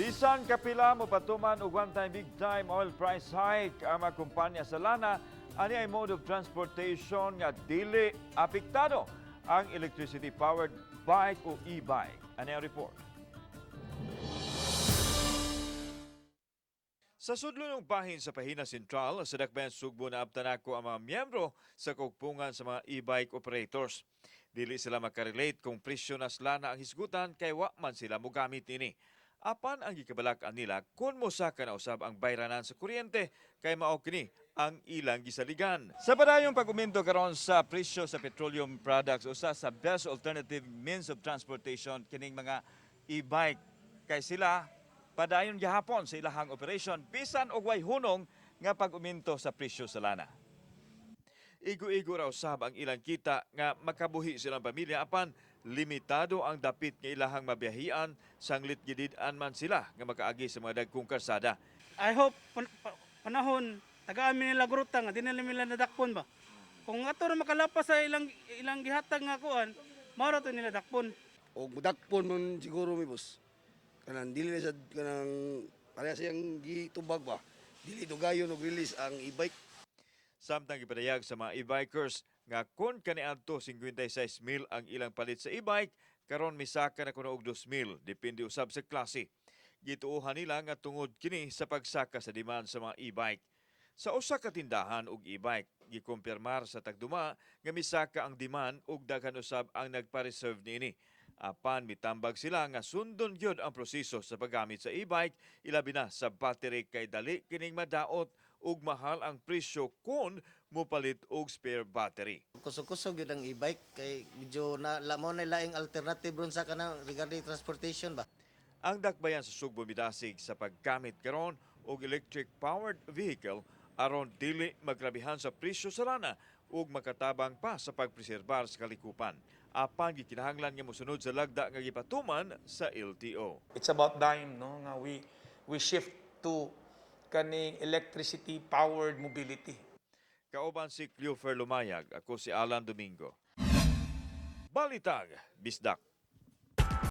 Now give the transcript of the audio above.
Bisan kapila mo patuman og one-time big-time oil price hike ang mga kumpanya sa lana, ani ay mode of transportation nga dili apektado ang electricity-powered bike o e-bike. Ani ang report. Sa sudlon ng bahin sa Pahina Sentral, sa Dakbayan Sugbo na abtanako ang mga miyembro sa kugpungan sa mga e-bike operators. Dili sila makarelate kung presyo na lana ang hisgutan kay wa man sila mogamit ini. Apan ang gikabalak-an nila kung mosaka na usab ang bayranan sa kuryente kay mao kini ang ilang gisaligan. Sa padayong pag-uminto karon sa presyo sa petroleum products usa sa best alternative means of transportation kining mga e-bike kay sila padayon gihapon sa ilahang operation bisan og way hunong nga pag-uminto sa presyo sa lana. Igo-igo raw sab ang ilang kita nga makabuhi silang pamilya apan limitado ang dapit nga ilahang mabiyahian sanglit gidid-an man sila nga makaagi sa mga dagkong karsada. I hope panahon tagaan mi nila gruta nga di nila nadakpon ba. Kung ato na makalapas sa ilang gihatag nga kuan, mao to nila dakpon. O dakpon man siguro mi boss. Kanang dili na sa kanang pareha siyang gitubag ba. Dili dugayon og release ang e-bike. Samtang ipadayag sa mga e-bikers nga kung kaniadto 56,000 ang ilang palit sa e-bike, karon misaka na kuno og 2,000 depende usab sa klase. Gituohan nila nga tungod kini sa pagsaka sa demand sa mga e-bike. Sa usa ka tindahan og e-bike, gikumpirmar sa tagduma nga misaka ang demand ug daghan usab ang nagpa-reserve niini. Apan mitambag sila nga sundon gyud ang proseso sa paggamit sa e-bike, ilabi na sa battery kay dali kining madaot ug mahal ang presyo kung mopalit og spare battery. Kusog-kusog yun ang e-bike kay medyo mo na laing alternative ron sa kanang regarding transportation ba. Ang dakbayan sa Sugbo midasig sa paggamit karon og electric powered vehicle aron dili magrabihan sa presyo sa lana ug makatabang pa sa pagpreserbar sa kalikupan. Apan gikinahanglan nga mosunod sa lagda nga gipatuman sa LTO. It's about time no nga we shift to kaning electricity powered mobility. Kauban si Cleofer Lumayag, ako si Alan Domingo. Balitag, Bisdak.